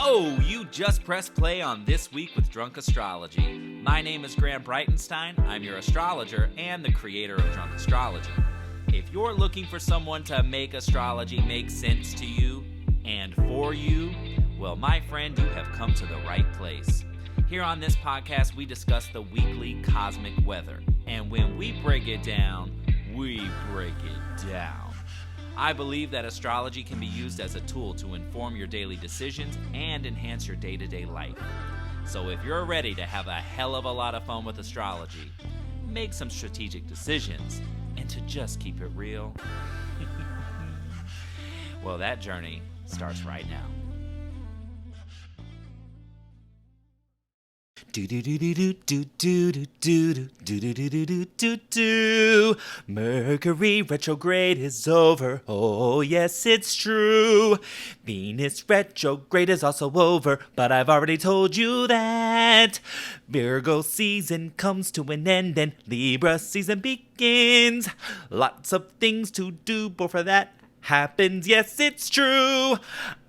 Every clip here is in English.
Oh, you just pressed play on This Week with Drunk Astrology. My name is Graham Breitenstein. I'm your astrologer and the creator of Drunk Astrology. If you're looking for someone to make astrology make sense to you and for you, well, my friend, you have come to the right place. Here on this podcast, we discuss the weekly cosmic weather. And when we break it down, we break it down. I believe that astrology can be used as a tool to inform your daily decisions and enhance your day-to-day life. So if you're ready to have a hell of a lot of fun with astrology, make some strategic decisions, and to just keep it real, well, that journey starts right now. Mercury retrograde is over. Oh, yes, it's true. Venus retrograde is also over, but I've already told you that. Virgo season comes to an end and Libra season begins. Lots of things to do before that happens, yes, it's true.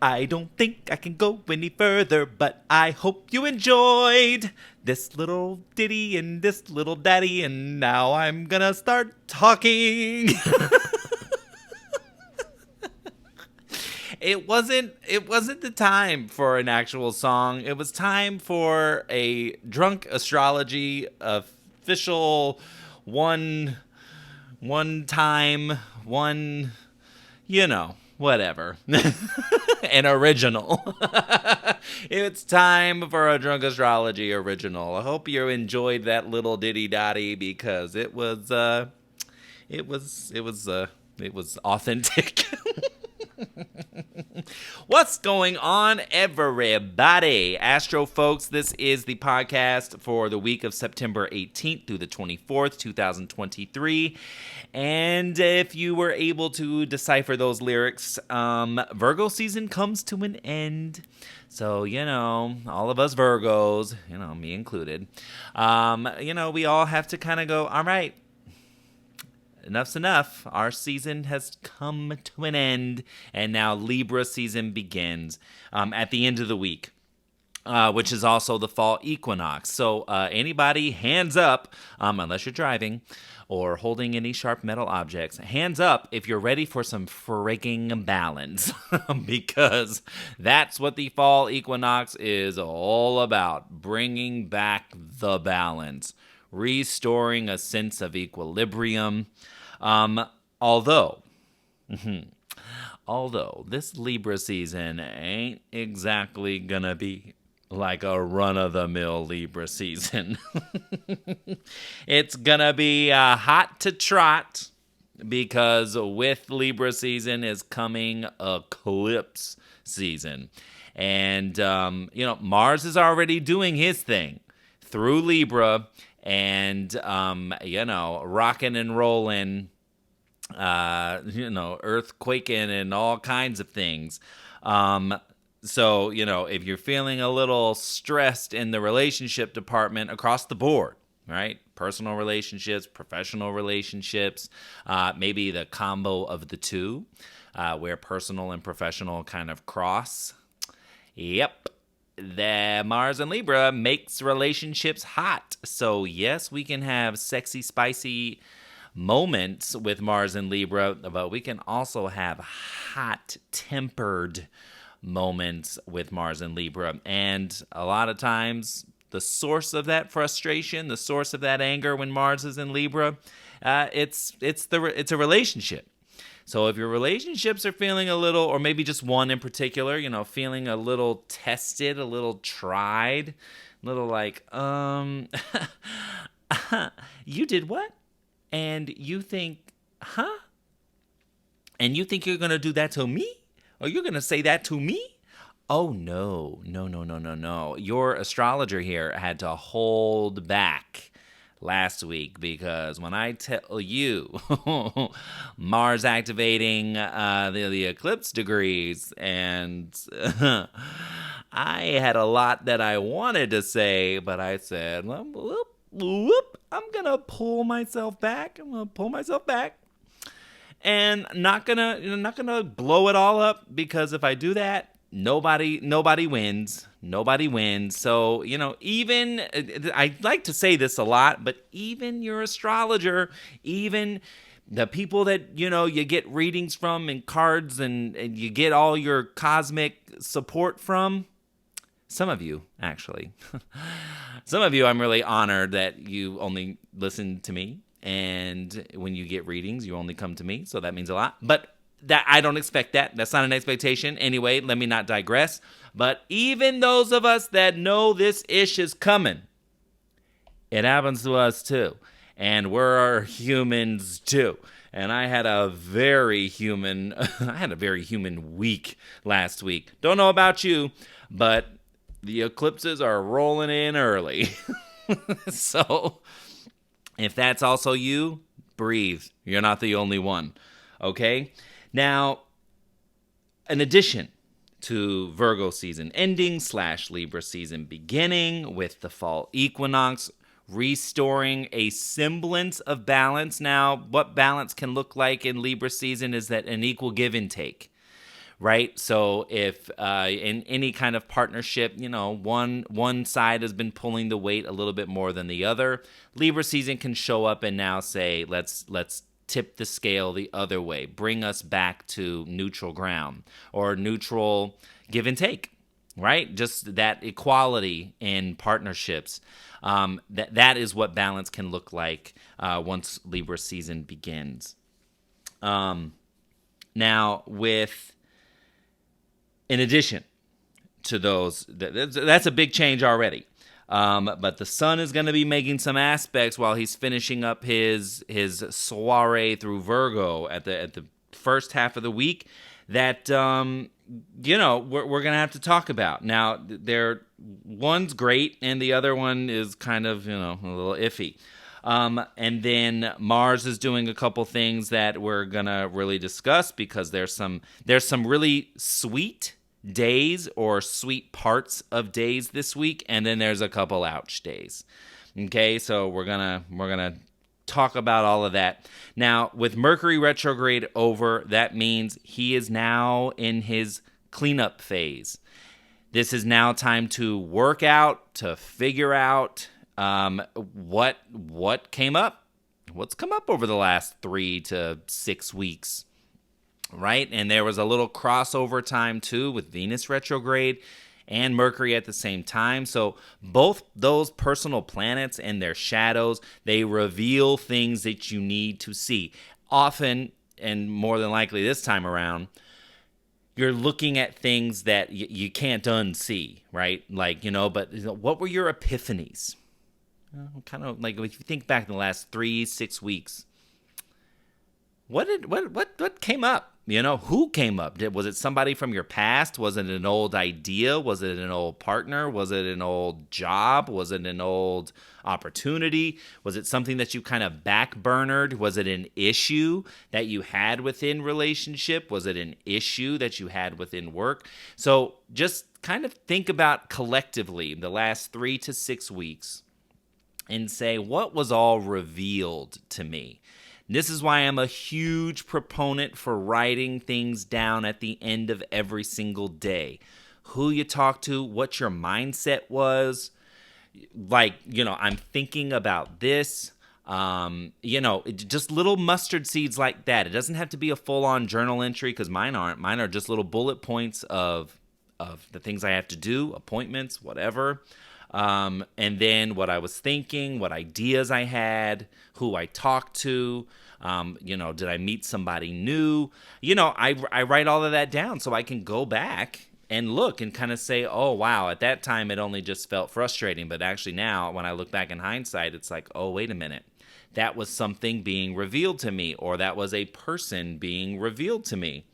I don't think I can go any further, but I hope you enjoyed this little ditty and this little daddy, and now I'm gonna start talking. It wasn't the time for an actual song. It was time for a Drunk Astrology official one whatever. An original. It's time for a Drunk Astrology original. I hope you enjoyed that little ditty dotty because it was authentic. What's going on, everybody? Astro folks, this is the podcast for the week of September 18th through the 24th, 2023. And if you were able to decipher those lyrics, Virgo season comes to an end. So, all of us Virgos, me included, we all have to kind of go, all right, enough's enough. Our season has come to an end, and now Libra season begins at the end of the week, which is also the Fall Equinox. So anybody, hands up, unless you're driving or holding any sharp metal objects, hands up if you're ready for some freaking balance, because that's what the Fall Equinox is all about, bringing back the balance, restoring a sense of equilibrium. Although this Libra season ain't exactly gonna be like a run-of-the-mill Libra season. It's gonna be hot to trot, because with Libra season is coming eclipse season. And, Mars is already doing his thing through Libra and, rocking and rolling, earthquaking and all kinds of things. So, if you're feeling a little stressed in the relationship department across the board, right? Personal relationships, professional relationships, maybe the combo of the two, where personal and professional kind of cross. Yep. The Mars and Libra makes relationships hot. So, yes, we can have sexy, spicy moments with Mars and Libra, but we can also have hot-tempered moments with Mars and Libra. And a lot of times, the source of that frustration, the source of that anger when Mars is in Libra, it's a relationship. So if your relationships are feeling a little, or maybe just one in particular, feeling a little tested, a little tried, a little like, you did what? And you think, huh? And you think you're going to do that to me? Or you're going to say that to me? Oh, no. Your astrologer here had to hold back last week, because when I tell you Mars activating the eclipse degrees, and I had a lot that I wanted to say, but I said, whoop, I'm going to pull myself back. And not gonna blow it all up, because if I do that, nobody wins. Nobody wins. So, even, I like to say this a lot, but even your astrologer, even the people that, you get readings from and cards and you get all your cosmic support from, some of you, actually. Some of you, I'm really honored that you only listen to me. And when you get readings, you only come to me. So that means a lot. But that I don't expect that. That's not an expectation. Anyway, let me not digress. But even those of us that know this ish is coming, it happens to us too. And we're humans too. And I had a very human week last week. Don't know about you, but the eclipses are rolling in early. So if that's also you, breathe. You're not the only one. Okay? Now, in addition to Virgo season ending / Libra season beginning with the fall equinox, restoring a semblance of balance. Now, what balance can look like in Libra season is that an equal give and take, right? So if in any kind of partnership, one side has been pulling the weight a little bit more than the other, Libra season can show up and now say, let's tip the scale the other way, bring us back to neutral ground or neutral give and take, right? Just that equality in partnerships. That is what balance can look like once Libra season begins. Now, in addition to those, that's a big change already. But the sun is going to be making some aspects while he's finishing up his soiree through Virgo at the first half of the week that we're going to have to talk about. Now, one's great and the other one is kind of a little iffy. And then Mars is doing a couple things that we're going to really discuss because there's some really sweet days or sweet parts of days this week, and then there's a couple ouch days. Okay, so we're gonna talk about all of that. Now, with Mercury retrograde over, that means he is now in his cleanup phase. This is now time to work out, to figure out what came up, what's come up over the last 3 to 6 weeks. Right? And there was a little crossover time too with Venus retrograde and Mercury at the same time. So both those personal planets and their shadows, they reveal things that you need to see. Often, and more than likely this time around, you're looking at things that you can't unsee, right? Like, but what were your epiphanies? Kind of like if you think back in the last 3-6 weeks, what came up? Who came up? Was it somebody from your past? Was it an old idea? Was it an old partner? Was it an old job? Was it an old opportunity? Was it something that you kind of backburnered? Was it an issue that you had within relationship? Was it an issue that you had within work? So just kind of think about collectively the last 3 to 6 weeks and say, what was all revealed to me? This is why I'm a huge proponent for writing things down at the end of every single day. Who you talk to, what your mindset was. Like, I'm thinking about this. Just little mustard seeds like that. It doesn't have to be a full-on journal entry because mine aren't. Mine are just little bullet points of the things I have to do, appointments, whatever. And then what I was thinking, what ideas I had, who I talked to, did I meet somebody new? I write all of that down so I can go back and look and kind of say, oh, wow, at that time it only just felt frustrating. But actually now, when I look back in hindsight, it's like, oh, wait a minute. That was something being revealed to me, or that was a person being revealed to me.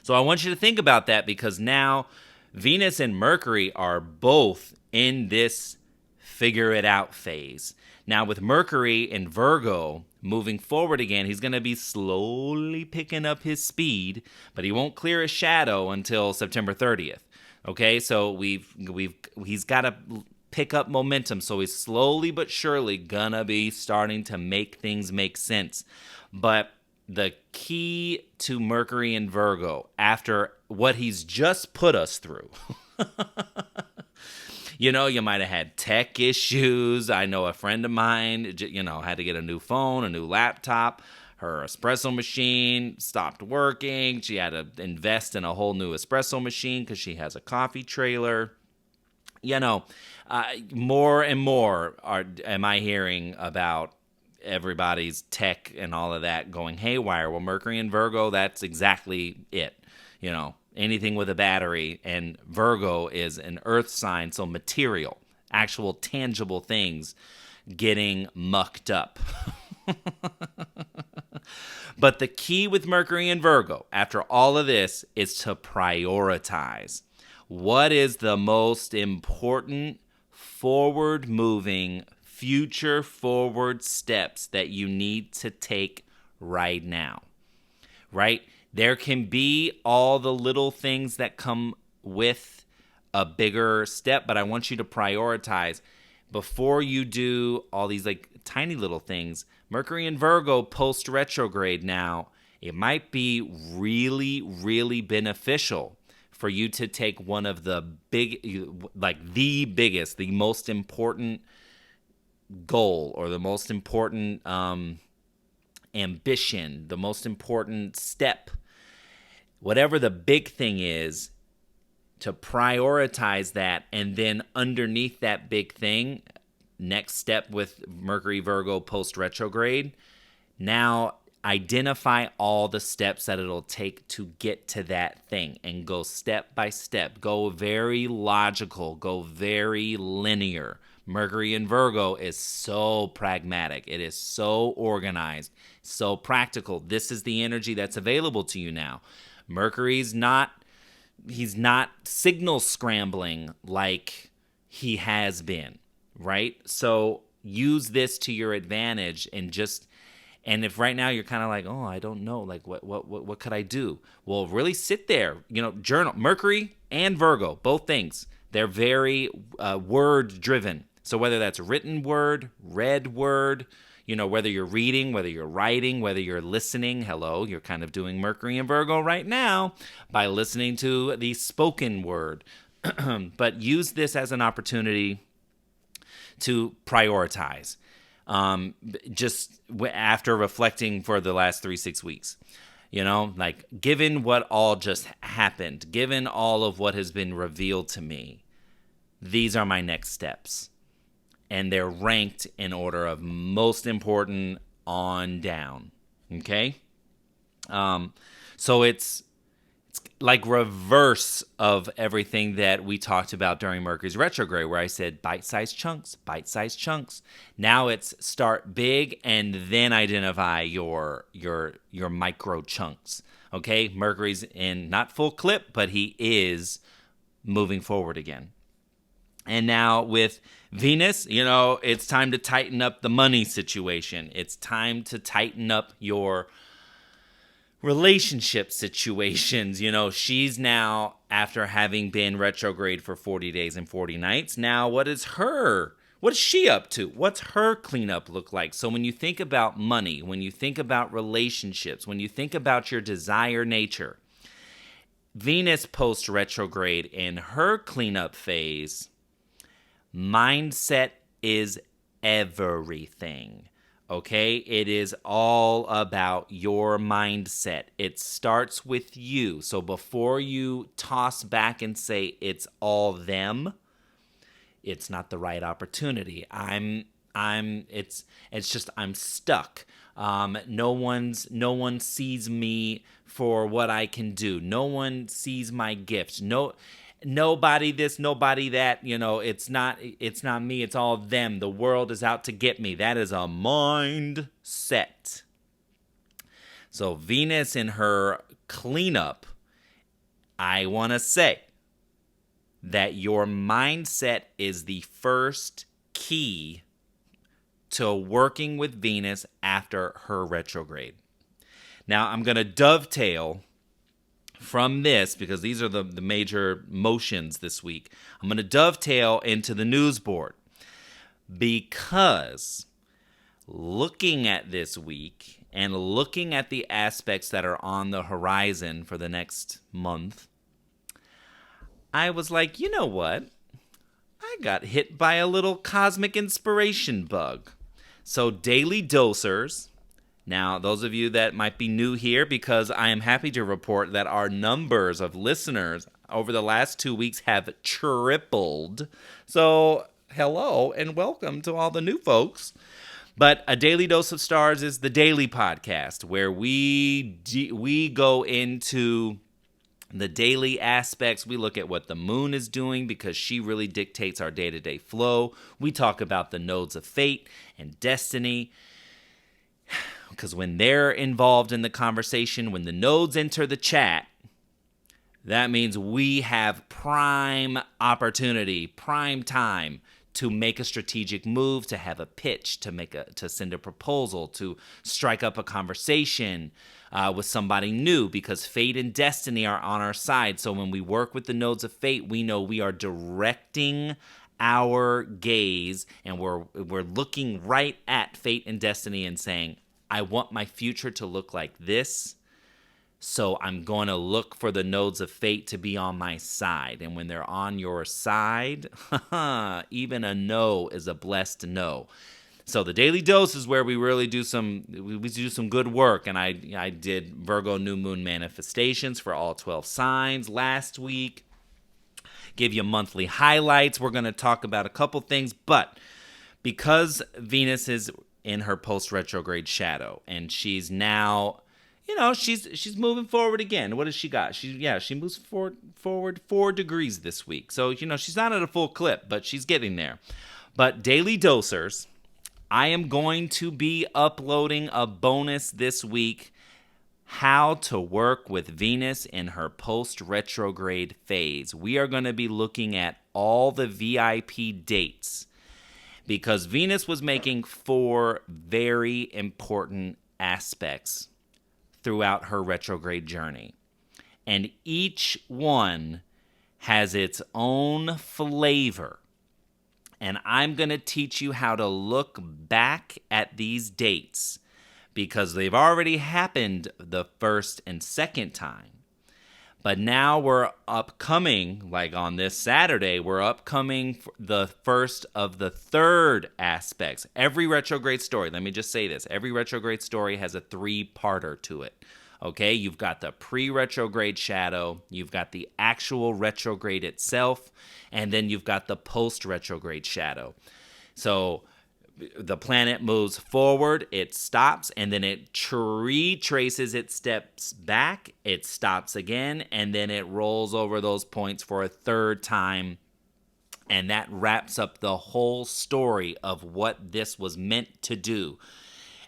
So I want you to think about that because now Venus and Mercury are both in this figure it out phase. Now with Mercury in Virgo moving forward again, he's going to be slowly picking up his speed, but he won't clear his shadow until September 30th. Okay, so he's got to pick up momentum, so he's slowly but surely gonna be starting to make things make sense. But the key to Mercury in Virgo after what he's just put us through. You know, you might have had tech issues. I know a friend of mine, you know, had to get a new phone, a new laptop. Her espresso machine stopped working. She had to invest in a whole new espresso machine because she has a coffee trailer. You know, more and more am I hearing about everybody's tech and all of that going haywire. Well, Mercury in Virgo, that's exactly it. You know, anything with a battery, and Virgo is an earth sign, so material, actual tangible things getting mucked up. But the key with Mercury in Virgo, after all of this, is to prioritize. What is the most important forward-moving, future-forward steps that you need to take right now? Right? There can be all the little things that come with a bigger step, but I want you to prioritize before you do all these like tiny little things. Mercury in Virgo post retrograde now, it might be really, really beneficial for you to take one of the the biggest, the most important goal or the most important ambition, the most important step, whatever the big thing is, to prioritize that, and then underneath that big thing, next step with Mercury Virgo post retrograde, now identify all the steps that it'll take to get to that thing and go step by step. Go very logical, go very linear. Mercury in Virgo is so pragmatic. It is so organized, so practical. This is the energy that's available to you now. Mercury's not, he's not signal scrambling like he has been, right? So use this to your advantage and if right now you're kind of like, oh, I don't know, like what could I do? Well, really sit there, journal. Mercury and Virgo, both things, they're very word driven. So whether that's written word, read word, whether you're reading, whether you're writing, whether you're listening, hello, you're kind of doing Mercury and Virgo right now by listening to the spoken word. But use this as an opportunity to prioritize. Just after reflecting for the last 3-6 weeks, like given what all just happened, given all of what has been revealed to me, these are my next steps. And they're ranked in order of most important on down. Okay? So it's like reverse of everything that we talked about during Mercury's retrograde, where I said bite-sized chunks, bite-sized chunks. Now it's start big and then identify your micro chunks. Okay? Mercury's in not full clip, but he is moving forward again. And now with Venus, it's time to tighten up the money situation. It's time to tighten up your relationship situations. She's now, after having been retrograde for 40 days and 40 nights, now what is she up to? What's her cleanup look like? So when you think about money, when you think about relationships, when you think about your desire nature, Venus post retrograde in her cleanup phase, mindset is everything, okay? It is all about your mindset. It starts with you. So before you toss back and say it's all them, it's not the right opportunity. It's just I'm stuck. No one sees me for what I can do. No one sees my gifts. Nobody this, nobody that, it's not me, it's all them. The world is out to get me. That is a mindset. So Venus in her cleanup, I want to say that your mindset is the first key to working with Venus after her retrograde. Now I'm going to dovetail from this, because these are the major motions this week. I'm going to dovetail into the news board, because looking at this week and looking at the aspects that are on the horizon for the next month, I was like, you know what? I got hit by a little cosmic inspiration bug. So daily dosers. Now, those of you that might be new here, because I am happy to report that our numbers of listeners over the last 2 weeks have tripled. So, hello and welcome to all the new folks. But A Daily Dose of Stars is the daily podcast where we go into the daily aspects. We look at what the moon is doing because she really dictates our day-to-day flow. We talk about the nodes of fate and destiny, because when they're involved in the conversation, when the nodes enter the chat, that means we have prime opportunity, prime time to make a strategic move, to have a pitch, to send a proposal, to strike up a conversation with somebody new, because fate and destiny are on our side. So when we work with the nodes of fate, we know we are directing our gaze, and we're looking right at fate and destiny and saying, I want my future to look like this, so I'm going to look for the nodes of fate to be on my side. And when they're on your side, even a no is a blessed no. So the daily dose is where we really do some good work. And I did Virgo new moon manifestations for all 12 signs last week. Give you monthly highlights. We're going to talk about a couple things, but because Venus is in her post-retrograde shadow, and she's now, she's moving forward again. What does she got? She moves forward 4 degrees this week. So, she's not at a full clip, but she's getting there. But daily dosers, I am going to be uploading a bonus this week, how to work with Venus in her post-retrograde phase. We are going to be looking at all the VIP dates, because Venus was making 4 very important aspects throughout her retrograde journey. And each one has its own flavor. And I'm going to teach you how to look back at these dates, because they've already happened the first and second time. But now we're upcoming, like on this Saturday, we're upcoming the first of the third aspects. Every retrograde story, let me just say this, every retrograde story has a 3-parter to it. Okay, you've got the pre-retrograde shadow, you've got the actual retrograde itself, and then you've got the post-retrograde shadow. So the planet moves forward, it stops, and then it retraces, it steps back, it stops again, and then it rolls over those points for a third time. And that wraps up the whole story of what this was meant to do.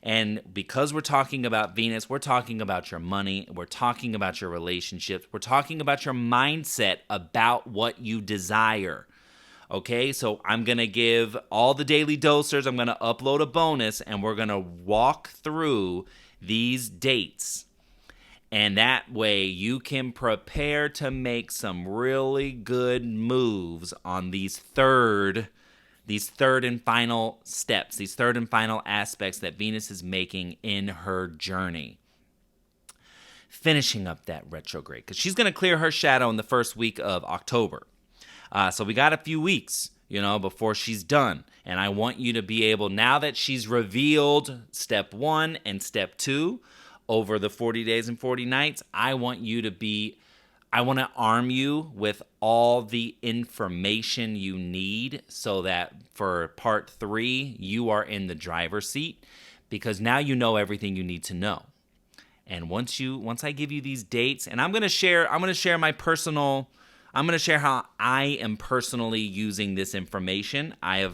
And because we're talking about Venus, we're talking about your money, we're talking about your relationships, we're talking about your mindset about what you desire. Okay, so I'm going to give all the daily dosers, I'm going to upload a bonus, and we're going to walk through these dates. And that way you can prepare to make some really good moves on these third and final steps, these third and final aspects that Venus is making in her journey. Finishing up that retrograde, because she's going to clear her shadow in the first week of October. So we got a few weeks, before she's done. And I want you to be able, now that she's revealed step 1 and step 2 over the 40 days and 40 nights, I want to arm you with all the information you need so that for part 3, you are in the driver's seat, because now you know everything you need to know. And once I give you these dates, and I'm going to share how I am personally using this information. I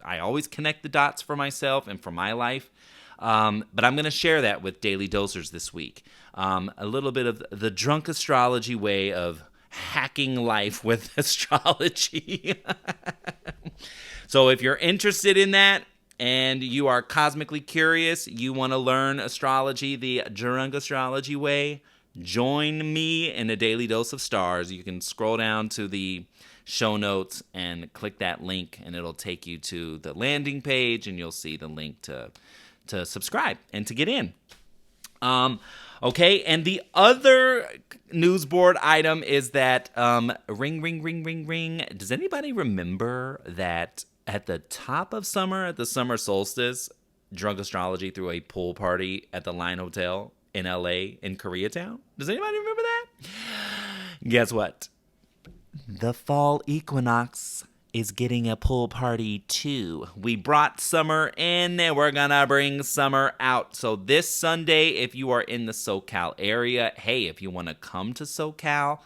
always connect the dots for myself and for my life, but I'm going to share that with daily dosers this week. A little bit of the drunk astrology way of hacking life with astrology. So if you're interested in that and you are cosmically curious, you want to learn astrology the drunk astrology way, join me in A Daily Dose of Stars. You can scroll down to the show notes and click that link, and it'll take you to the landing page, and you'll see the link to to subscribe and to get in. Okay, and the other news board item is that ring, ring, ring, ring, ring. Does anybody remember that at the top of summer, at the summer solstice, Drunk Astrology threw a pool party at the Line Hotel in LA in Koreatown? Does anybody remember that? Guess what? The Fall Equinox is getting a pool party too. We brought summer in and we're gonna bring summer out. So this Sunday, if you are in the SoCal area, hey, if you want to come to SoCal,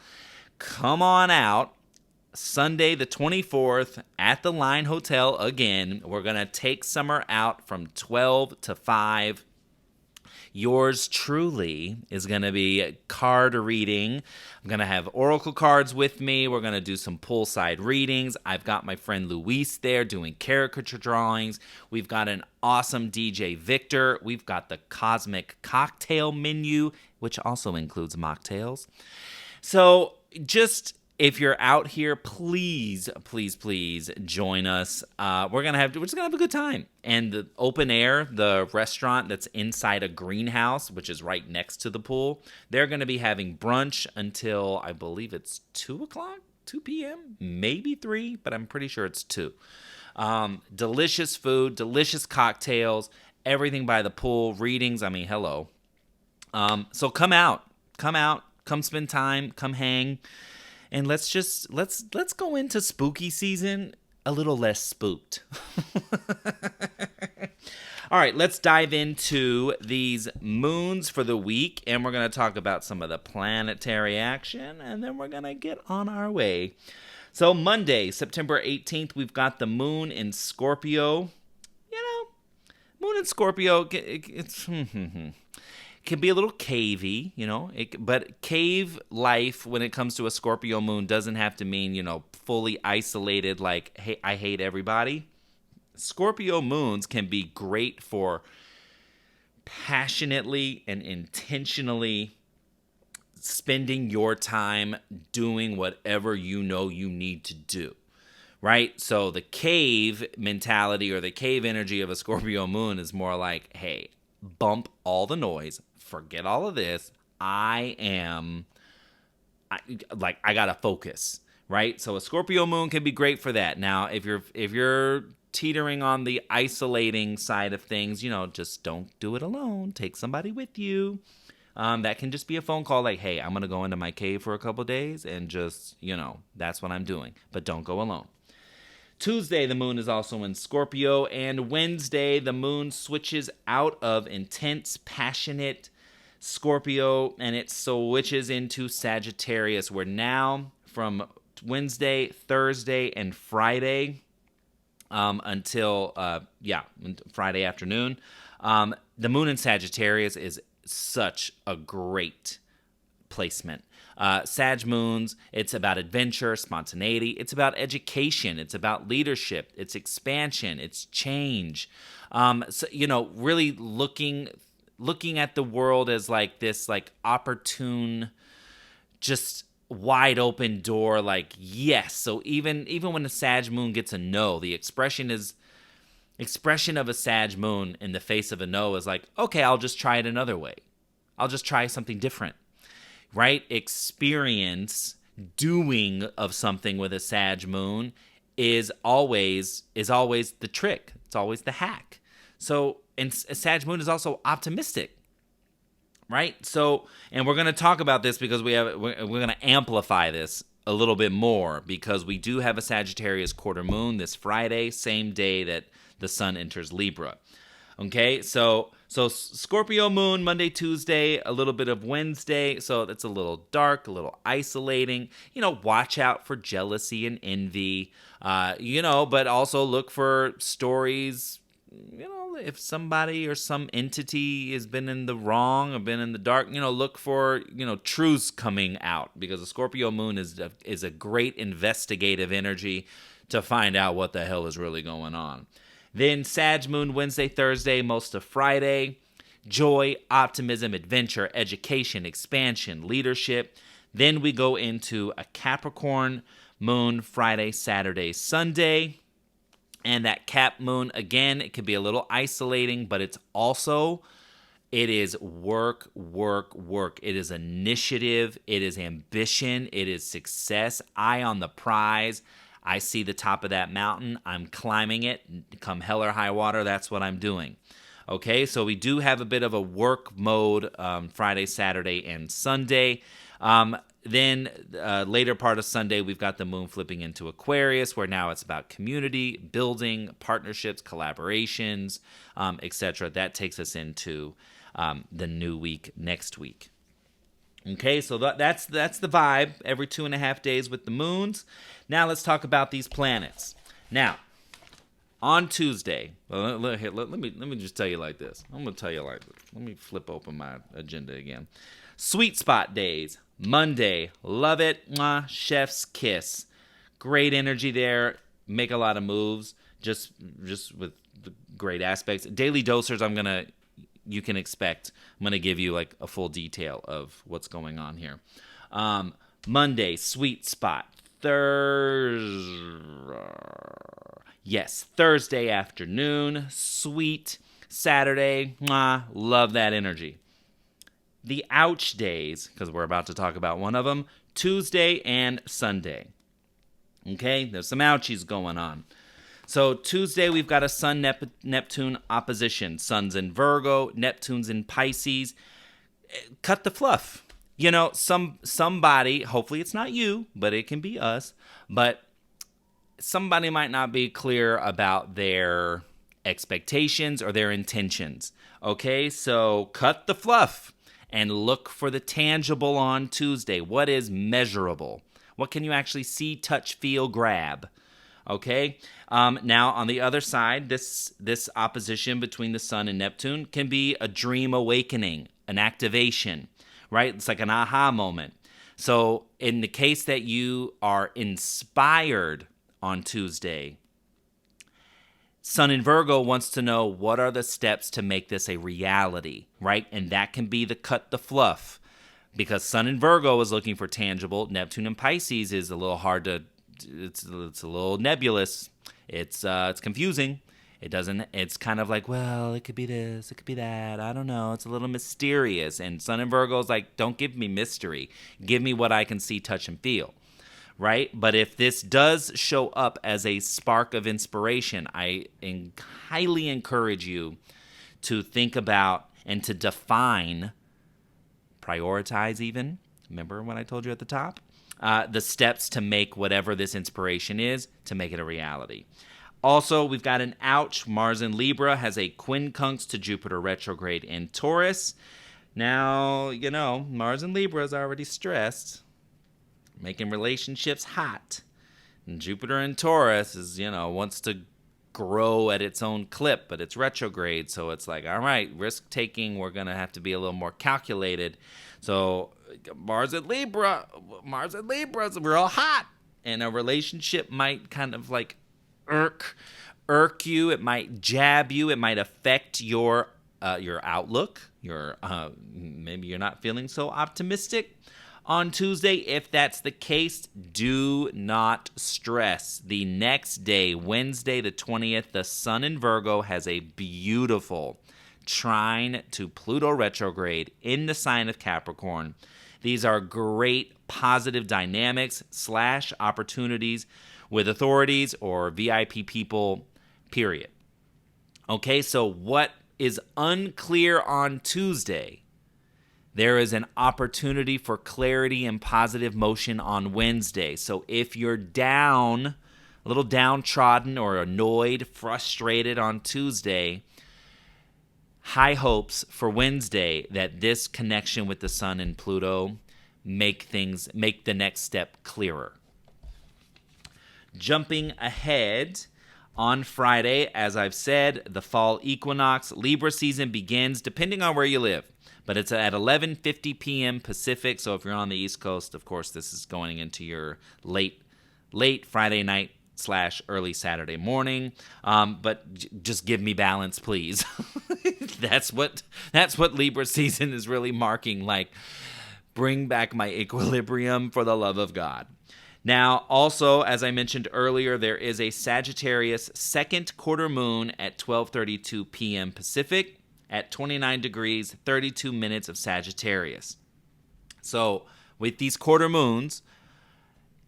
come on out. Sunday the 24th at the Line Hotel again. We're gonna take summer out from 12 to 5. Yours truly is going to be card reading. I'm going to have oracle cards with me. We're going to do some poolside readings. I've got my friend Luis there doing caricature drawings. We've got an awesome DJ Victor. We've got the cosmic cocktail menu, which also includes mocktails. So just if you're out here, please, please, please join us. We're just gonna have a good time. And the open air, the restaurant that's inside a greenhouse, which is right next to the pool, they're gonna be having brunch until I believe it's 2 p.m., maybe 3, but I'm pretty sure it's 2. Delicious food, delicious cocktails, everything by the pool, readings. I mean, hello. So come out, come spend time, come hang. And let's go into spooky season a little less spooked. All right, let's dive into these moons for the week, and we're going to talk about some of the planetary action, and then we're going to get on our way. So Monday, September 18th, we've got the moon in Scorpio. Moon in Scorpio, it's can be a little cavey, but cave life when it comes to a Scorpio moon doesn't have to mean, fully isolated, like, hey, I hate everybody. Scorpio moons can be great for passionately and intentionally spending your time doing whatever you know you need to do, right? So the cave mentality or the cave energy of a Scorpio moon is more like, hey, bump all the noise. Forget all of this. I gotta focus, right? So a Scorpio moon can be great for that. Now, if you're teetering on the isolating side of things, just don't do it alone. Take somebody with you. That can just be a phone call like, hey, I'm gonna go into my cave for a couple days and just, that's what I'm doing. But don't go alone. Tuesday, the moon is also in Scorpio, and Wednesday, the moon switches out of intense, passionate Scorpio, and it switches into Sagittarius. We're now from Wednesday, Thursday, and Friday until Friday afternoon. The moon in Sagittarius is such a great placement. Sag moons, it's about adventure, spontaneity. It's about education. It's about leadership. It's expansion. It's change. Really looking at the world as like this, like opportune, just wide open door. Like yes. So even when the Sag moon gets a no, the expression of a Sag moon in the face of a no is like, okay, I'll just try it another way. I'll just try something different. Right? Experience doing of something with a Sag moon is always the trick. It's always the hack. So, and a Sag moon is also optimistic, right? So, and we're going to talk about this because we're going to amplify this a little bit more because we do have a Sagittarius quarter moon this Friday, same day that the sun enters Libra. Okay, so Scorpio moon, Monday, Tuesday, a little bit of Wednesday, so that's a little dark, a little isolating. Watch out for jealousy and envy, but also look for stories, if somebody or some entity has been in the wrong or been in the dark, look for, truths coming out because the Scorpio moon is a great investigative energy to find out what the hell is really going on. Then Sag moon, Wednesday, Thursday, most of Friday. Joy, optimism, adventure, education, expansion, leadership. Then we go into a Capricorn moon, Friday, Saturday, Sunday. And that cap moon, again, it could be a little isolating, but it is work, work, work. It is initiative. It is ambition. It is success. Eye on the prize. I see the top of that mountain. I'm climbing it. Come hell or high water, that's what I'm doing. Okay, so we do have a bit of a work mode Friday, Saturday, and Sunday. Then later part of Sunday, we've got the moon flipping into Aquarius, where now it's about community, building, partnerships, collaborations, etc. That takes us into the new week next week. Okay, so that's the vibe every 2.5 days with the moons. Now let's talk about these planets. Now, on Tuesday, let me just tell you like this. I'm going to tell you like this. Let me flip open my agenda again. Sweet spot days. Monday, love it. Mwah, chef's kiss. Great energy there. Make a lot of moves. Just with great aspects. Daily dosers, you can expect. I'm going to give you like a full detail of what's going on here. Monday, sweet spot. Thursday afternoon, sweet. Saturday, mwah, love that energy. The ouch days, because we're about to talk about one of them, Tuesday and Sunday. Okay, there's some ouchies going on. So Tuesday, we've got a Sun-Neptune opposition. Sun's in Virgo, Neptune's in Pisces. Cut the fluff. You know, somebody, hopefully it's not you, but it can be us, but somebody might not be clear about their expectations or their intentions. Okay, so cut the fluff and look for the tangible on Tuesday. What is measurable? What can you actually see, touch, feel, grab? Okay, now on the other side, this opposition between the Sun and Neptune can be a dream awakening, an activation, right? It's like an aha moment. So in the case that you are inspired on Tuesday, Sun in Virgo wants to know what are the steps to make this a reality, right? And that can be the cut the fluff, because Sun in Virgo is looking for tangible. Neptune in Pisces is a little hard to, it's a little nebulous. It's confusing. It's kind of like, well, it could be this, it could be that. I don't know. It's a little mysterious. And Sun in Virgo is like, don't give me mystery. Give me what I can see, touch, and feel. Right? But if this does show up as a spark of inspiration, I highly encourage you to think about and to define, prioritize even, remember what I told you at the top? The steps to make whatever this inspiration is, to make it a reality. Also, we've got an ouch. Mars in Libra has a quincunx to Jupiter retrograde in Taurus. Now, you know, Mars in Libra is already stressed, making relationships hot. And Jupiter in Taurus is, wants to grow at its own clip, but it's retrograde. So it's like, all right, risk taking, we're going to have to be a little more calculated. So Mars in Libra is real hot. And a relationship might kind of like irk you. It might jab you. It might affect your outlook. Maybe you're not feeling so optimistic on Tuesday. If that's the case, do not stress. The next day, Wednesday the 20th, the Sun in Virgo has a beautiful trine to Pluto retrograde in the sign of Capricorn. These are great positive dynamics / opportunities with authorities or VIP people, period. Okay, so what is unclear on Tuesday? There is an opportunity for clarity and positive motion on Wednesday. So if you're down, a little downtrodden or annoyed, frustrated on Tuesday, high hopes for Wednesday that this connection with the Sun and Pluto make the next step clearer. Jumping ahead, on Friday, as I've said, the Fall Equinox, Libra season begins, depending on where you live. But it's at 11:50 p.m. Pacific, so if you're on the East Coast, of course, this is going into your late Friday night / early Saturday morning. But just give me balance, please. That's what Libra season is really marking, like, bring back my equilibrium for the love of God. Now, also, as I mentioned earlier, there is a Sagittarius second quarter moon at 12:32 p.m. Pacific at 29 degrees, 32 minutes of Sagittarius. So, with these quarter moons,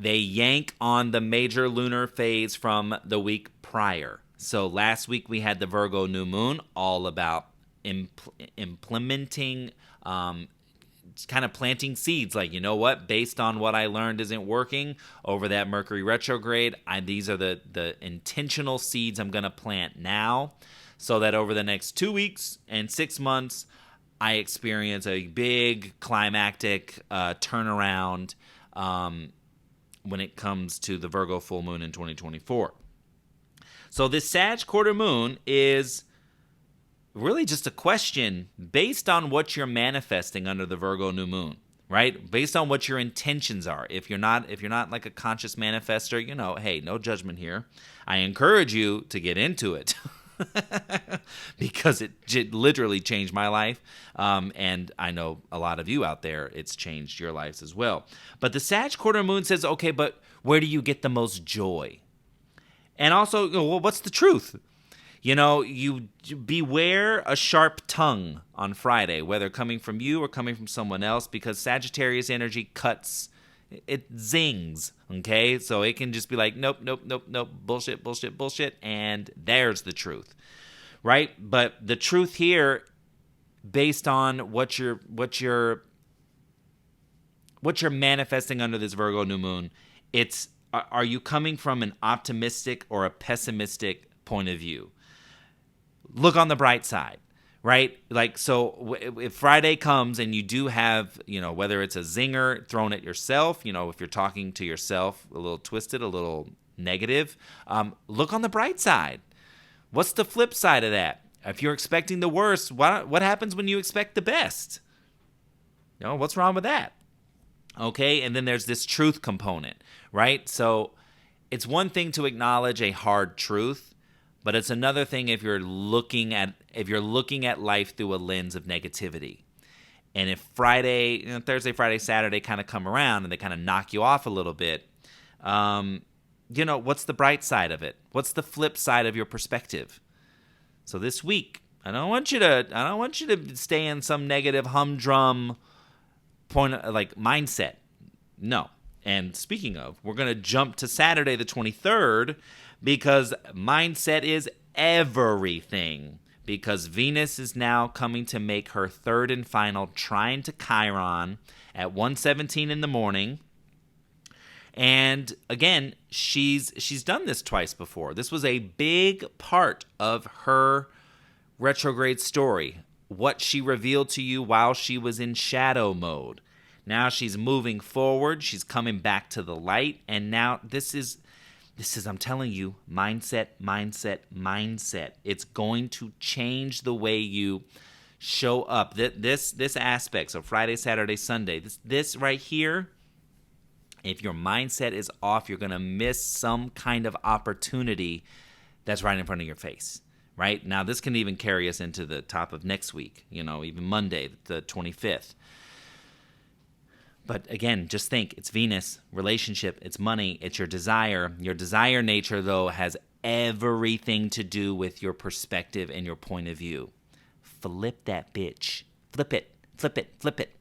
they yank on the major lunar phase from the week prior. So, last week we had the Virgo new moon, all about implementing kind of planting seeds, like, you know what, based on what I learned isn't working over that Mercury retrograde, these are the intentional seeds I'm going to plant now, so that over the next 2 weeks and 6 months, I experience a big climactic turnaround when it comes to the Virgo full moon in 2024. So this Sag quarter moon is really just a question based on what you're manifesting under the Virgo new moon, right? Based on what your intentions are. If you're not like a conscious manifester, hey, no judgment here. I encourage you to get into it because it literally changed my life. And I know a lot of you out there, it's changed your lives as well. But the Sag quarter moon says, okay, but where do you get the most joy? And also, well, what's the truth? You beware a sharp tongue on Friday, whether coming from you or coming from someone else, because Sagittarius energy cuts, it zings, okay? So it can just be like, nope, bullshit, and there's the truth, right? But the truth here, based on what you're manifesting under this Virgo new moon, it's, are you coming from an optimistic or a pessimistic point of view? Look on the bright side, right? Like, so if Friday comes and you do have, whether it's a zinger thrown at yourself, if you're talking to yourself a little twisted, a little negative, look on the bright side. What's the flip side of that? If you're expecting the worst, what happens when you expect the best? What's wrong with that? Okay, and then there's this truth component, right? So it's one thing to acknowledge a hard truth, but it's another thing if you're looking at life through a lens of negativity. And if Thursday, Friday, Saturday kind of come around and they kind of knock you off a little bit, what's the bright side of it? What's the flip side of your perspective? So this week, I don't want you to stay in some negative humdrum mindset. No. And speaking of, we're going to jump to Saturday the 23rd, because mindset is everything. Because Venus is now coming to make her third and final trine to Chiron at 1:17 in the morning. And again, she's done this twice before. This was a big part of her retrograde story, what she revealed to you while she was in shadow mode. Now she's moving forward. She's coming back to the light. And now this is, I'm telling you, mindset. It's going to change the way you show up. This aspect, so Friday, Saturday, Sunday, this right here, if your mindset is off, you're going to miss some kind of opportunity that's right in front of your face. Right? Now, this can even carry us into the top of next week, even Monday, the 25th. But again, just think, it's Venus, relationship, it's money, it's your desire. Your desire nature, though, has everything to do with your perspective and your point of view. Flip that bitch. Flip it.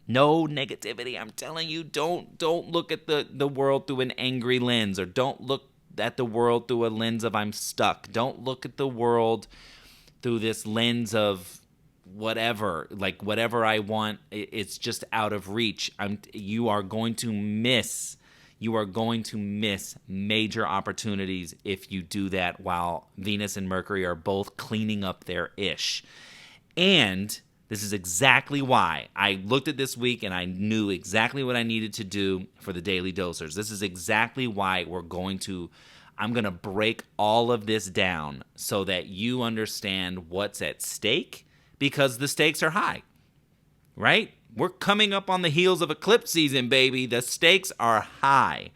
No negativity. I'm telling you, don't look at the world through an angry lens, or don't look at the world through a lens of I'm stuck. Don't look at the world through this lens of whatever I want, it's just out of reach. You are going to miss major opportunities if you do that while Venus and Mercury are both cleaning up their ish. And this is exactly why I looked at this week and I knew exactly what I needed to do for the Daily Dosers. This is exactly why I'm going to break all of this down so that you understand what's at stake, because the stakes are high, right? We're coming up on the heels of eclipse season, baby. The stakes are high.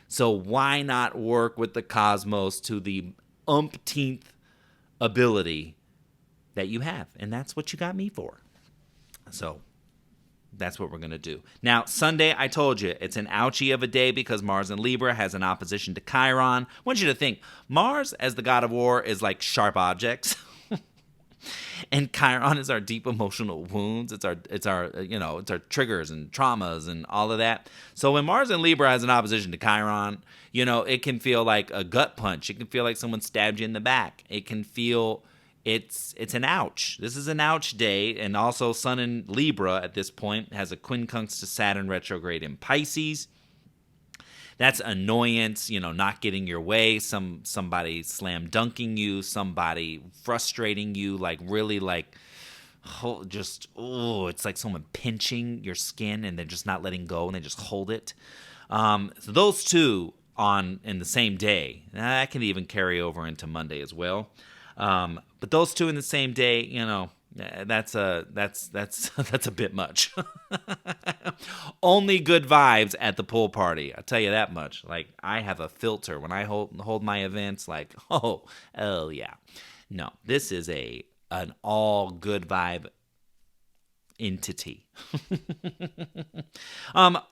So why not work with the cosmos to the umpteenth ability that you have? And that's what you got me for. So That's what we're going to do. Now, Sunday, I told you, it's an ouchie of a day because Mars in Libra has an opposition to Chiron. I want you to think, Mars, as the god of war, is like sharp objects. And Chiron is our deep emotional wounds. It's our triggers and traumas and all of that. So when Mars in Libra has an opposition to Chiron, it can feel like a gut punch. It can feel like someone stabbed you in the back. It can feel it's an ouch. This is an ouch day. And also Sun in Libra at this point has a quincunx to Saturn retrograde in Pisces. That's annoyance, not getting your way, somebody slam dunking you, somebody frustrating you, it's like someone pinching your skin and they're just not letting go and they just hold it. So those two in the same day, that can even carry over into Monday as well. But those two in the same day, that's a bit much. Only good vibes at the pool party. I'll tell you that much. Like, I have a filter when I hold my events. Like, oh yeah. No, this is an all good vibe entity.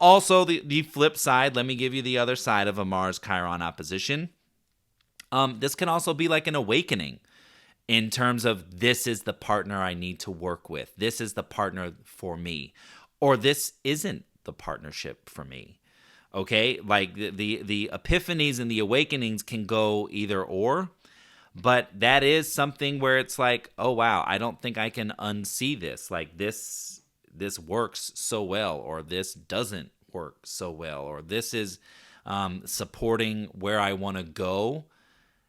Also, the flip side. Let me give you the other side of a Mars-Chiron opposition. This can also be like an awakening. In terms of, this is the partner I need to work with. This is the partner for me. Or this isn't the partnership for me. Okay? Like the epiphanies and the awakenings can go either or. But that is something where it's like, oh wow, I don't think I can unsee this. Like this works so well, or this doesn't work so well, or this is supporting where I want to go,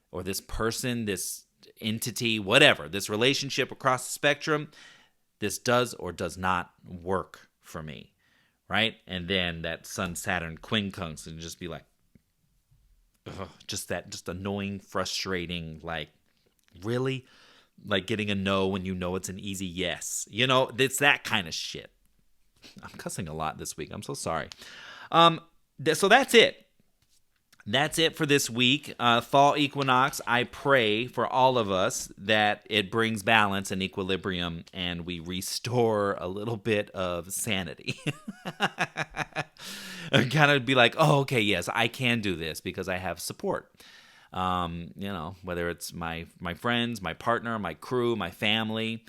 or this person, this entity, whatever, this relationship across the spectrum, this does or does not work for me, right? And then that Sun-Saturn quincunx and just be like, just annoying, frustrating, like, really? Like getting a no when you know it's an easy yes. It's that kind of shit. I'm cussing a lot this week. I'm so sorry. So that's it. That's it for this week. Fall Equinox, I pray for all of us that it brings balance and equilibrium and we restore a little bit of sanity. Kind of be like, oh, okay, yes, I can do this because I have support. Whether it's my friends, my partner, my crew, my family,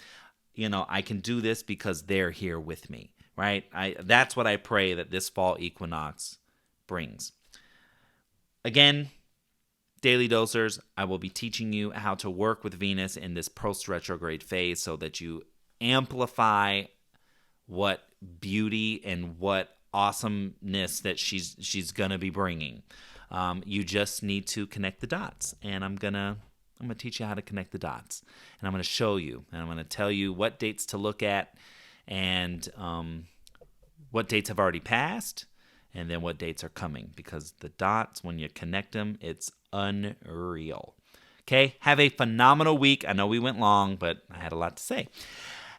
I can do this because they're here with me, right? That's what I pray that this Fall Equinox brings. Again, Daily Dosers, I will be teaching you how to work with Venus in this post-retrograde phase so that you amplify what beauty and what awesomeness that she's going to be bringing. You just need to connect the dots, and I'm going to teach you how to connect the dots, and I'm going to show you, and I'm going to tell you what dates to look at and what dates have already passed. And then what dates are coming, because the dots, when you connect them, it's unreal. Okay, have a phenomenal week. I know we went long, but I had a lot to say.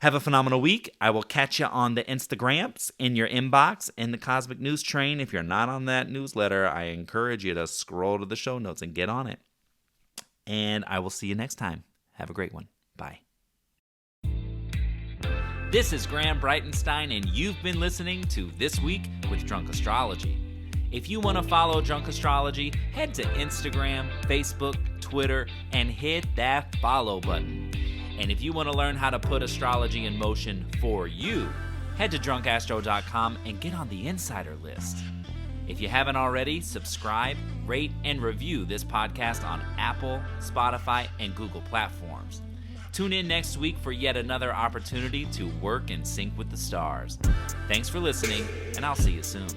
Have a phenomenal week. I will catch you on the Instagrams, in your inbox, in the Cosmic News Train. If you're not on that newsletter, I encourage you to scroll to the show notes and get on it. And I will see you next time. Have a great one. Bye. This is Graham Breitenstein, and you've been listening to This Week with Drunk Astrology. If you want to follow Drunk Astrology, head to Instagram, Facebook, Twitter, and hit that follow button. And if you want to learn how to put astrology in motion for you, head to drunkastro.com and get on the insider list. If you haven't already, subscribe, rate, and review this podcast on Apple, Spotify, and Google platforms. Tune in next week for yet another opportunity to work in sync with the stars. Thanks for listening, and I'll see you soon.